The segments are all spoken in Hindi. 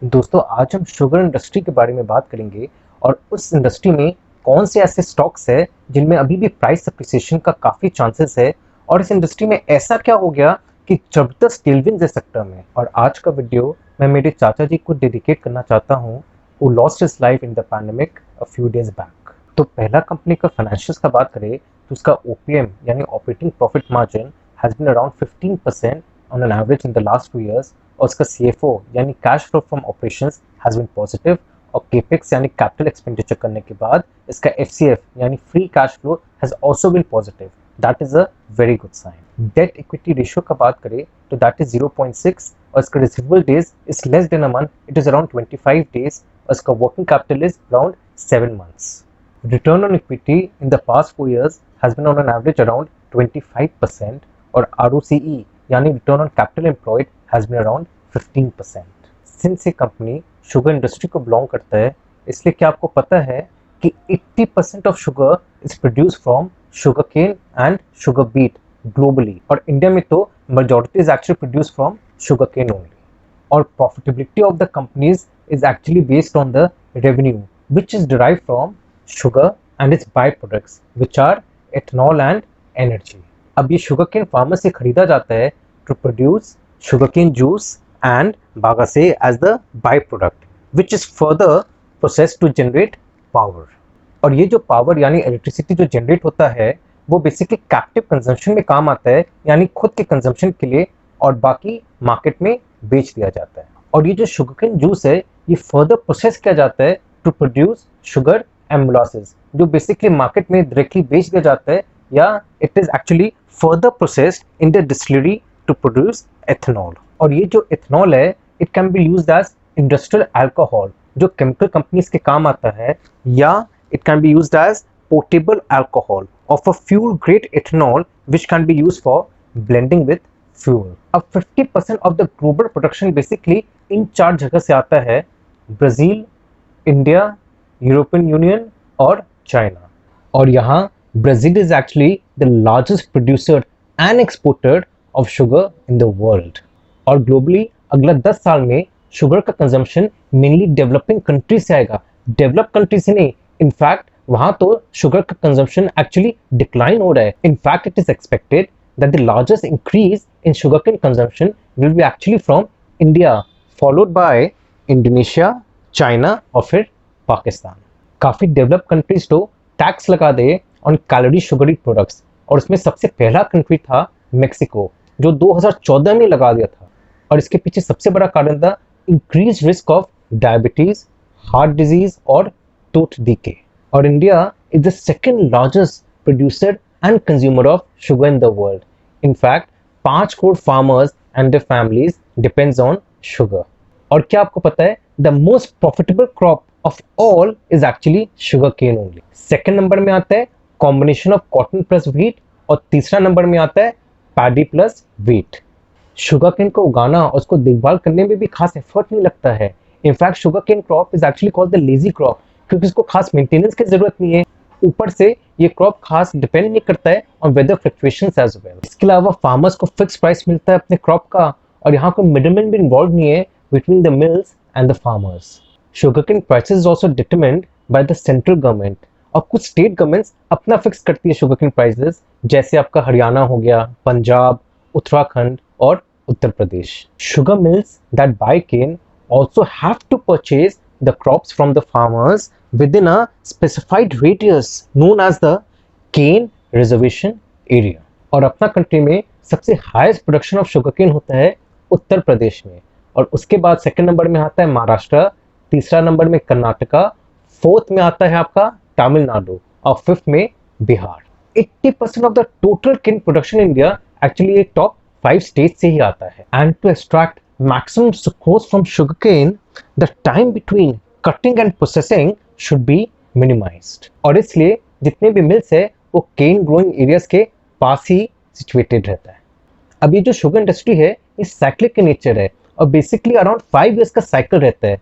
दोस्तों आज हम शुगर इंडस्ट्री के बारे में बात करेंगे और उस इंडस्ट्री में कौन से ऐसे स्टॉक्स है जिनमें अभी भी प्राइस अप्रिसिएशन का काफ़ी चांसेस है और इस इंडस्ट्री में ऐसा क्या हो गया कि जबरदस्त टेलविंड्स है सेक्टर में। और आज का वीडियो मैं मेरे चाचा जी को डेडिकेट करना चाहता हूँ who lost his life in the pandemic a few days back। तो पहला कंपनी का फाइनेंशियल्स का बात करें तो उसका ओपीएम यानी operating profit margin has been around 15% on an average in the last 2 years और उसका सीएफओ यानी cash flow from operations has been positive और केपेक्स यानी कैपिटल एक्सपेंडिचर करने के बाद इसका एफसीएफ यानी free cash flow has also been positive. That is a very good sign. Debt equity ratio का बात करें तो दैट इज 0.6 और इसका receivable days is less than a month, it is around 25 days और इसका working capital is around 7 months। Return on equity in the past 4 years has been on an average around 25% और ROCE यानी Return on Capital Employed has been around 15%। Since ये कंपनी शुगर इंडस्ट्री को बिलोंग करता है इसलिए क्या आपको पता है कि 80% of sugar is produce from sugarcane and sugar beet globally और इंडिया में तो majority is actually produced from sugar cane only। और profitability of the companies is actually based on the revenue which is derived from sugar and its byproducts which are ethanol and energy। अब ये शुगर केन फार्मर से खरीदा जाता है to produce sugarcane juice and bagasse as the byproduct which is further processed to generate power। और ये जो पावर यानी इलेक्ट्रिसिटी जो जनरेट होता है वो बेसिकली कैप्टिव कंजम्पशन में काम आता है यानी खुद के कंजम्पशन के लिए और बाकी मार्केट में बेच दिया जाता है। और ये जो शुगरकेन जूस है ये फर्दर प्रोसेस किया जाता है to produce sugar and molasses जो बेसिकली मार्केट में डायरेक्टली बेच दिया जाता है या it is actually further processed in the distillery to produce ethanol. और ये जो एथेनॉल है it can be used as industrial alcohol जो केमिकल कंपनीज के काम आता है या it can be used as potable alcohol of a fuel grade ethanol which can be used for blending with fuel। अब 50% of the global production basically इन 4 जगह से आता है, ब्राज़ील, इंडिया, यूरोपियन यूनियन और चाइना। और यहाँ Brazil is actually the largest producer and exporter of sugar in the world। और ग्लोबली अगला 10 साल में शुगर का कंजम्पशन मेनली डेवलपिंग कंट्री से आएगा, डेवलप कंट्री से नहीं। इनफैक्ट वहां तो शुगर का कंजम्पशन एक्चुअली डिक्लाइन हो रहा है। In fact it is expected that the largest increase in sugar cane consumption will be actually from India followed by Indonesia, China और फिर पाकिस्तान। काफी डेवलप कंट्रीज तो टैक्स लगा दे ऑन कैलोरी शुगरी प्रोडक्ट्स और इसमें सबसे पहला कंट्री था मेक्सिको जो 2014 में लगा दिया था। और इसके पीछे सबसे बड़ा कारण था increase risk of diabetes, heart disease और tooth decay। और India is the second largest producer and consumer of sugar in the world। In fact 5 crore farmers and their families depends on sugar। और क्या आपको पता है the most profitable crop of all is actually sugar cane only। Second number में आता है combination of cotton plus wheat और तीसरा नंबर में आता है paddy plus wheat। Sugar cane को उगाना और उसको देखभाल करने में भी खास एफर्ट नहीं लगता है। In fact sugar cane crop is actually called the lazy crop क्योंकि इसको खास मेंटेनेंस की जरूरत नहीं है। ऊपर से ये क्रॉप खास डिपेंड नहीं करता है on weather fluctuations as well. इसके अलावा फार्मर्स को फिक्स प्राइस मिलता है अपने क्रॉप का और यहाँ कोई मिडलमैन भी इन्वॉल्व नहीं है between the mills and the farmers. Sugar cane prices is also determined by the central government और कुछ स्टेट गवर्नमेंट्स अपना फिक्स करती है शुगर केन प्राइसेस जैसे आपका हरियाणा हो गया, पंजाब, उत्तराखंड और Uttar Pradesh. Sugar mills that buy cane also have to purchase the crops from the farmers within a specified radius known as the cane reservation area। और अपना कंट्री में सबसे highest production of sugar cane होता है उत्तर प्रदेश में और उसके बाद सेकंड नंबर में आता है महाराष्ट्र, तीसरा नंबर में कर्नाटका, फोर्थ में आता है आपका तमिलनाडु और फिफ्थ में Bihar. 80% of the total cane production India actually ये टॉप 5 स्टेट से ही आता है। And to extract maximum sucrose from sugarcane, the time between cutting and processing should be minimized। और इसलिए जितने भी मिल्स है वो केन ग्रोइंग एरियाज के पास ही सिचुएटेड रहता है। अब ये जो शुगर इंडस्ट्री है ये साइक्लिक के नेचर है और बेसिकली अराउंड 5 years का साइकिल रहता है।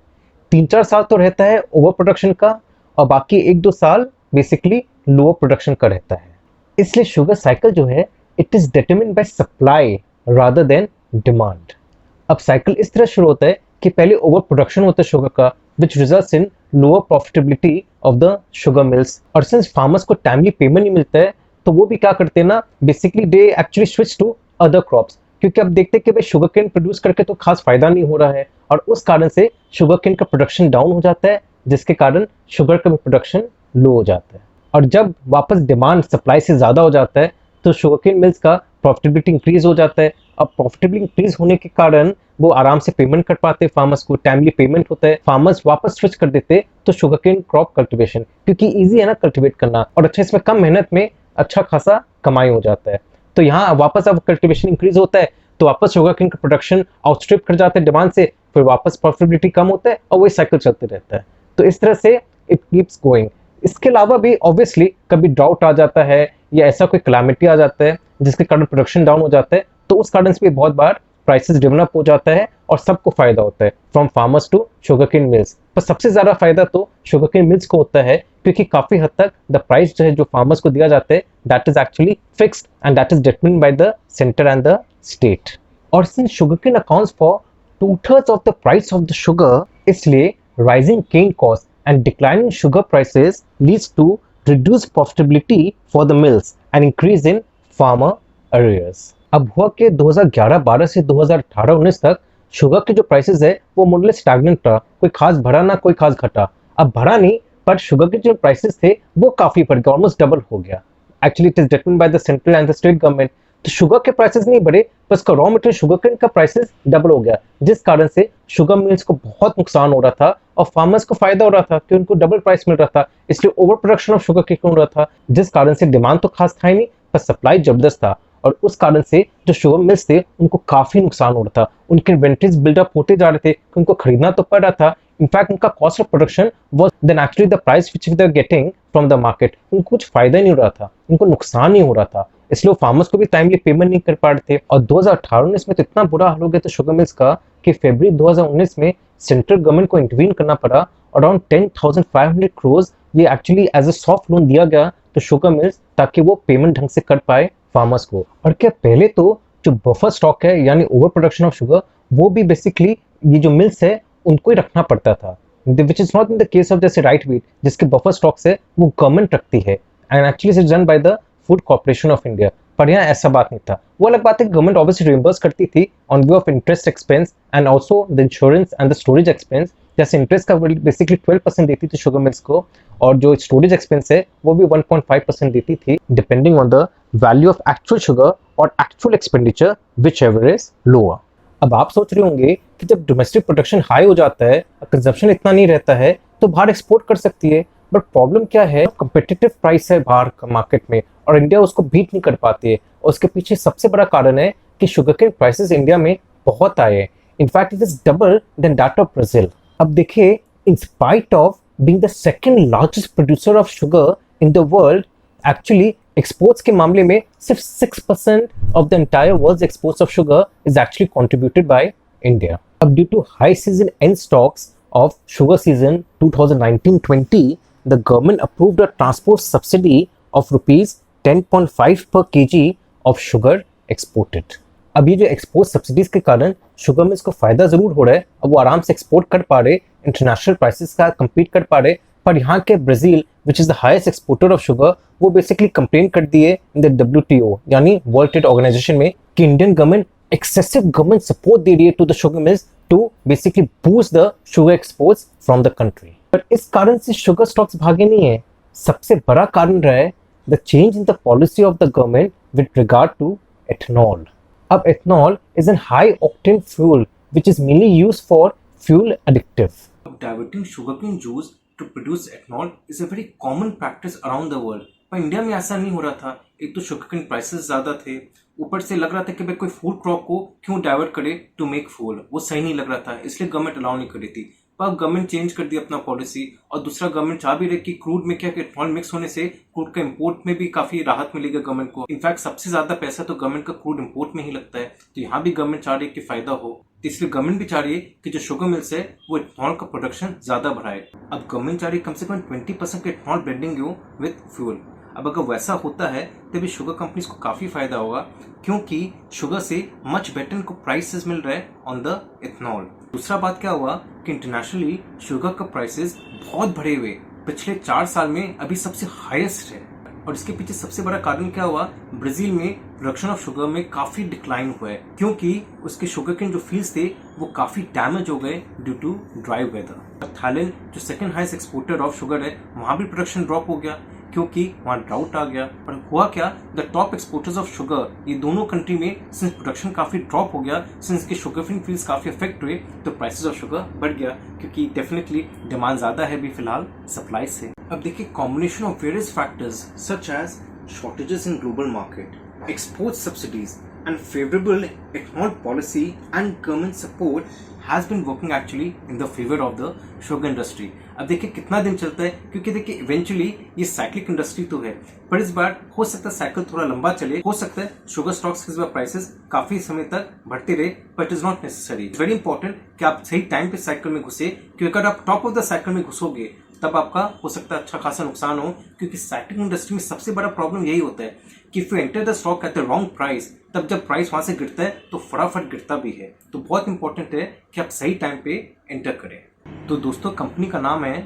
3-4 साल तो रहता है ओवर प्रोडक्शन का और बाकी 1-2 साल बेसिकली लोअर प्रोडक्शन का रहता है। इसलिए शुगर साइकिल जो है it is determined bye supply rather than demand. अब साइकिल इस तरह शुरू होता है कि पहले ओवर प्रोडक्शन होता है शुगर का, which results in lower profitability of the sugar mills. और सिंस फार्मर्स को टाइमली पेमेंट नहीं मिलता है तो वो भी क्या करते हैं ना, basically they actually switch to other crops, क्योंकि अब देखते हैं कि भाई शुगर केन प्रोड्यूस करके तो खास फायदा नहीं हो रहा है, और उस कारण से शुगर केन का प्रोडक्शन डाउन हो जाता है, जिसके कारण शुगर का प्रोडक्शन लो हो जाता है। और जब वापस डिमांड सप्लाई से ज़्यादा हो जाता है तो शुगर केन मिल्स का प्रॉफिटेबिलिटी इंक्रीज हो जाता है। अब प्रॉफिटेबिलिटी इंक्रीज होने के कारण वो आराम से पेमेंट कर पाते हैं, फार्मर्स को टाइमली पेमेंट होता है, फार्मर्स वापस स्विच कर देते तो शुगर केन क्रॉप कल्टिवेशन, क्योंकि ईजी है ना कल्टिवेट करना, और अच्छा इसमें कम मेहनत में अच्छा खासा कमाई हो जाता है। तो यहाँ वापस अब कल्टिवेशन इंक्रीज होता है तो वापस शुगर केन का प्रोडक्शन आउटस्ट्रिप कर जाते हैं डिमांड से, फिर वापस प्रॉफिटेबिलिटी कम होता है और वही साइकिल चलते रहता है। तो इस तरह से इट कीप्स गोइंग। इसके अलावा भी ऑब्वियसली कभी ड्राउट आ जाता है या ऐसा कोई क्लाइमेटी आ जाता है जिसके कारण प्रोडक्शन डाउन हो जाता है, तो उस कारण से भी बहुत बार प्राइसेस ड्रिवन अप हो जाता है और सबको फायदा होता है, from farmers to sugar cane mills. पर सबसे ज्यादा फायदा तो शुगर केन मिल्स को होता है, क्योंकि काफी हद तक द प्राइस जो है जो फार्मर्स को दिया जाता है that is actually fixed and that is determined by the centre and the state. और since sugar cane accounts for 2/3 of the price of the sugar, इसलिए rising cane cost and declining sugar prices leads to reduced profitability for the mills and increase in farmer arrears। अब हुआ कि 2011-12 से 2018-19 तक शुगर के जो प्राइसेस है वो मोर लेस स्टैग्नेंट रहा, कोई खास बढ़ा ना कोई खास घटा। अब बढ़ा नहीं, पर शुगर के जो प्राइसेस थे वो काफी बढ़ गया, ऑलमोस्ट डबल हो गया। Actually it is determined by the central and the state government. तो शुगर के प्राइसेस नहीं बढ़े, पर उसका रॉ मटेरियल शुगर केन का प्राइसेस डबल हो गया, जिस कारण से शुगर मिल्स को बहुत नुकसान हो रहा था और फार्मर्स को फायदा हो रहा था कि उनको डबल प्राइस मिल रहा था। इसलिए over production of sugar cane हो रहा था, जिस कारण से डिमांड तो खास था ही नहीं, पर सप्लाई जबरदस्त था, और उस कारण से जो शुगर मिल्स थे उनको काफी नुकसान हो रहा था। उनके इन्वेंटरीज बिल्डअप होते जा रहे थे, उनको खरीदना तो पड़ रहा था। इनफैक्ट उनका cost of production was then actually the price which they are getting from the market. उनको कुछ फायदा नहीं हो रहा था, उनको नुकसान ही हो रहा था, इसलिए फार्मर्स को भी टाइमली पेमेंट नहीं कर पा रहे थे। और 2018-19 में तो इतना बुरा हाल हो गया था शुगर मिल्स का कि फरवरी 2019 में सेंट्रल गवर्नमेंट को इंटरवीन करना पड़ा। अराउंड 10,500 करोड़ ये actually as a soft loan दिया गया तो शुगर मिल्स, ताकि वो पेमेंट ढंग से कर पाए फार्मर्स को। और क्या पहले तो जो बफर स्टॉक है यानी ओवर प्रोडक्शन ऑफ शुगर, वो भी बेसिकली ये जो मिल्स है उनको ही रखना पड़ता था, which is not in the case of जैसे राइट व्हीट जिसके बफर स्टॉक्स है वो गवर्नमेंट रखती है, and actually it done by the food corporation of India. पर यहाँ ऐसा बात नहीं था। वो अलग बात है, गवर्नमेंट ऑब्वियसली रिइंबर्स करती थी on view of interest expense and also the insurance and the storage expense. जैसे इंटरेस्ट का बेसिकली 12% देती थी शुगर मिल्स को, और जो स्टोरेज एक्सपेंस है वो भी 1.5% देती थी, depending on the value of actual sugar और actual expenditure whichever is lower. अब आप सोच रहे होंगे कि जब डोमेस्टिक प्रोडक्शन हाई हो जाता है, कंजप्शन इतना नहीं रहता है, तो बाहर एक्सपोर्ट कर सकती है। बट प्रॉब्लम क्या है, कम्पिटिटिव प्राइस है बाहर का मार्केट में और इंडिया उसको बीट नहीं कर पाती है। और उसके पीछे सबसे बड़ा कारण है कि शुगर केन प्राइसेस इंडिया में बहुत आए हैं। In fact it is double than that of Brazil. अब देखिए, in spite of being the second largest producer of sugar in the world, actually exports के मामले में सिर्फ 6% of the entire world's exports of sugar is actually contributed by India. अब due to high season and stocks of sugar season 2019-20, the government approved a transport subsidy of rupees 10.5 per kg of sugar exported। अब ये जो एक्सपोर्ट सब्सिडीज के कारण शुगर मिल्स को फायदा जरूर हो रहा है, अब वो आराम से एक्सपोर्ट कर पा रहे, इंटरनेशनल प्राइसेस का कम्पीट कर पा रहे। पर यहाँ के Brazil which is the highest exporter of sugar, वो बेसिकली कंप्लेन कर दिए इन द WTO यानी वर्ल्ड ट्रेड ऑर्गेनाइजेशन में कि Indian government excessive government support दे रही है to the sugar mills to basically boost the sugar exports from the country। पर इस कारण से शुगर स्टॉक्स भागे नहीं है। सबसे बड़ा कारण रहा है the change in the policy of the government with regard to ethanol। अब ethanol is a high octane fuel which is mainly used for fuel additive। Diverting sugarcane juice to produce ethanol is a very common practice around the world। पर इंडिया में ऐसा नहीं हो रहा था। एक तो शुगरकेन प्राइसेस ज्यादा थे, ऊपर से लग रहा था कि भाई कोई फूड क्रॉप को क्यों डाइवर्ट करे टू मेक फूल, वो सही नहीं लग रहा था, इसलिए गवर्नमेंट अलाउ नहीं कर रही थी। पर अब गवर्नमेंट चेंज कर दी अपना पॉलिसी, और दूसरा गवर्नमेंट चाह भी रही कि क्रूड में क्या एथनॉल मिक्स होने से क्रूड का इंपोर्ट में भी काफी राहत मिलेगा गवर्नमेंट को। इनफैक्ट सबसे ज्यादा पैसा तो गवर्नमेंट का क्रूड इंपोर्ट में ही लगता है, तो यहाँ भी गवर्नमेंट चाह रही है कि फायदा हो, इसलिए गवर्नमेंट भी चाह रही है कि जो शुगर मिल्स है वो इथनॉल का प्रोडक्शन ज्यादा बढ़ाए। अब गवर्नमेंट चाह रही है कम से कम 20% का इथनॉल ब्लेंडिंग हो विद फ्यूल। अब अगर वैसा होता है तभी शुगर कंपनीज को काफ़ी फायदा होगा, क्योंकि शुगर से मच बेटर इनको प्राइसेस मिल रहे हैं ऑन द इथनॉल। दूसरा बात क्या हुआ कि इंटरनेशनली शुगर का प्राइसेस बहुत बढ़े हुए, पिछले 4 साल में अभी सबसे हाईएस्ट है। और इसके पीछे सबसे बड़ा कारण क्या हुआ, ब्राजील में प्रोडक्शन ऑफ शुगर में काफी डिक्लाइन हुआ है, क्योंकि उसके शुगर के जो फील्ड्स थे वो काफी डैमेज हो गए due to dry weather. Thailand जो second highest exporter of sugar है, वहां भी प्रोडक्शन ड्रॉप हो गया क्योंकि वहां ड्राउट आ गया। और हुआ क्या, the top exporters of sugar, ये दोनों कंट्री में सिंस प्रोडक्शन काफी ड्रॉप हो गया, सिंस के शुगर फील्ड्स काफी अफेक्ट हुए, तो प्राइसेस ऑफ शुगर बढ़ गया, क्योंकि डेफिनेटली डिमांड ज्यादा है भी फिलहाल सप्लाई से। अब देखिए, combination of various factors such as shortages in global market, export subsidies and favorable ethanol policy and government support has been working actually in the favor of the sugar industry। अब देखिए कितना दिन चलता है, क्योंकि देखिए इवेंचुअली ये साइक्लिक इंडस्ट्री तो है, पर इस बार हो सकता है साइकिल थोड़ा लंबा चले, हो सकता है शुगर स्टॉक्स के इस बार प्राइसेस काफी समय तक बढ़ते रहे, but is not necessary. Very important कि आप सही टाइम पे साइकिल में घुसे, क्योंकि अगर आप टॉप ऑफ द साइकिल में घुसोगे तब आपका हो सकता है अच्छा खासा नुकसान हो, क्योंकि साइक्लिंग इंडस्ट्री में सबसे बड़ा प्रॉब्लम यही होता है कि if you enter the stock at the wrong price, तब जब प्राइस वहां से गिरता है तो फटाफट गिरता भी है। तो बहुत इंपॉर्टेंट है कि आप सही टाइम पे एंटर करें। तो दोस्तों, कंपनी का नाम है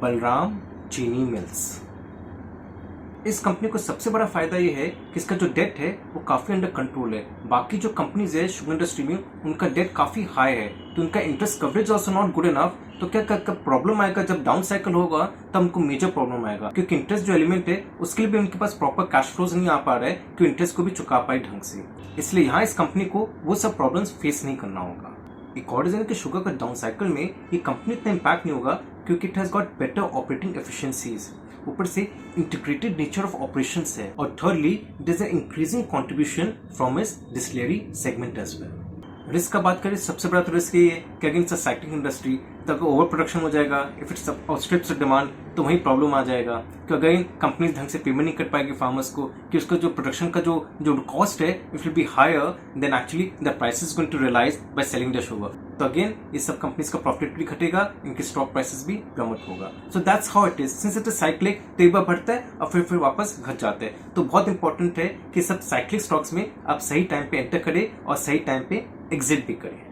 बलराम चीनी मिल्स। इस कंपनी को सबसे बड़ा फायदा ये है कि इसका जो डेट है वो काफी अंडर कंट्रोल है। बाकी जो कंपनीज है शुगर इंडस्ट्री में, उनका डेट काफी हाई है, तो उनका interest coverage also not good enough. तो क्या प्रॉब्लम आएगा, जब डाउन साइकिल होगा तब उनको मेजर प्रॉब्लम आएगा, क्योंकि इंटरेस्ट जो एलिमेंट है उसके लिए भी उनके पास प्रॉपर कैश फ्लोज नहीं आ पा रहा है कि इंटरेस्ट को भी चुका पाए ढंग से। इसलिए यहाँ इस कंपनी को वो सब प्रॉब्लम्स फेस नहीं करना होगा। एक और रीजन है कि शुगर का डाउन साइकिल में ये कंपनी इतना इम्पैक्ट नहीं होगा, क्योंकि it has got better operating efficiencies, ऊपर से इंटीग्रेटेड नेचर ऑफ ऑपरेशंस है, और thirdly it is an increasing contribution from its distillery segment as well. Risk का बात करें, सबसे बड़ा तो रिस्क ये है कि अगेंस्ट द साइक्लिंग इंडस्ट्री तक ओवर प्रोडक्शन हो जाएगा, इफ इट्स आउटस्ट्रिप्स डिमांड, तो वही प्रॉब्लम आ जाएगा कि अगर कंपनी ढंग से पेमेंट नहीं कर पाएगी फार्मर्स को, कि उसका जो प्रोडक्शन का जो कॉस्ट है it will be higher than actually the price is going to realise by selling the sugar. तो अगेन ये सब कंपनीज का प्रॉफिट भी घटेगा, इनके स्टॉक प्राइसेस भी प्लमट होगा। So that's how it is, since it is cyclic, तो एक बार बढ़ता है और फिर वापस घट जाता है। तो बहुत इंपॉर्टेंट है कि सब साइक्लिक स्टॉक्स में आप सही टाइम पे एंटर करें और सही टाइम पे एग्जिट भी करें।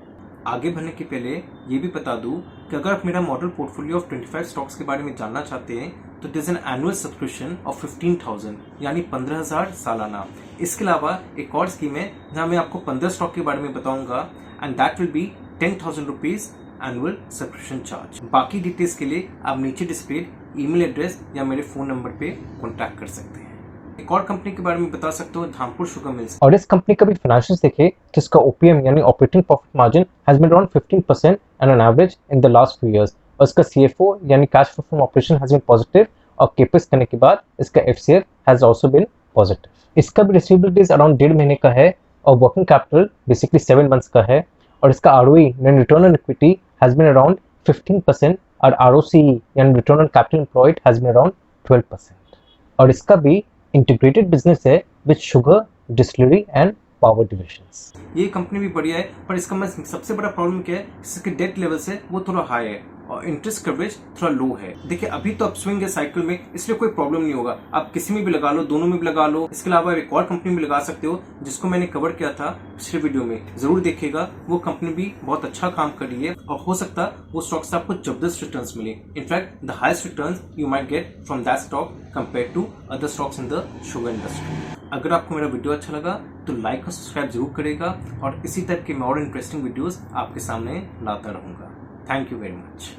आगे बढ़ने के पहले ये भी बता दूं कि अगर आप मेरा मॉडल पोर्टफोलियो ऑफ 25 स्टॉक्स के बारे में जानना चाहते हैं तो it is an annual subscription of 15,000 यानी 15,000 सालाना। इसके अलावा एक और स्कीम है जहां मैं आपको 15 स्टॉक के बारे में बताऊंगा, and that will be 10,000 rupees annual subscription charge. बाकी डिटेल्स के लिए आप नीचे डिस्प्ले ईमेल एड्रेस या मेरे फोन नंबर पे कॉन्टैक्ट कर सकते हैं। एक और कंपनी के बारे में बता सकते हो, धामपुर शुगर मिल्स। और इस कंपनी का भी फाइनेंशियल्स देखें तो इसका ओपीएम यानी operating profit margin has been around 15% and on average in the last few years, और इसका सीएफओ यानी cash flow from operation has been positive, और केपेक्स करने के बाद इसका FCF has also been positive. इसका भी रिसीवेबल डेज अराउंड 1.5 महीने का है, और वर्किंग कैपिटल बेसिकली 7 मंथ्स का है, और इसका आरओई यानी return on equity has been around 15%, और आरओसी यानी return on capital employed has been around 12%। और इसका भी इंटीग्रेटेड बिजनेस है with sugar, distillery and power divisions. ये कंपनी भी बढ़िया है, पर इसका मैं सबसे बड़ा प्रॉब्लम क्या है, इसके डेट लेवल्स है वो थोड़ा हाई है और इंटरेस्ट कवरेज थोड़ा लो है। देखिए अभी तो अप स्विंग है साइकिल में, इसलिए कोई प्रॉब्लम नहीं होगा, आप किसी में भी लगा लो, दोनों में भी लगा लो। इसके अलावा एक और कंपनी में लगा सकते हो जिसको मैंने कवर किया था पिछले वीडियो में, जरूर देखिएगा। वो कंपनी भी बहुत अच्छा काम कर रही है और हो सकता है वो स्टॉक से आपको जबरदस्त रिटर्न्स मिले। In fact the highest returns you might get from that stock compare to other stocks in the sugar industry. अगर आपको मेरा वीडियो अच्छा लगा तो लाइक और सब्सक्राइब जरूर करेगा, और इसी तरह के मैं और इंटरेस्टिंग वीडियोस आपके सामने लाता रहूंगा। Thank you very much.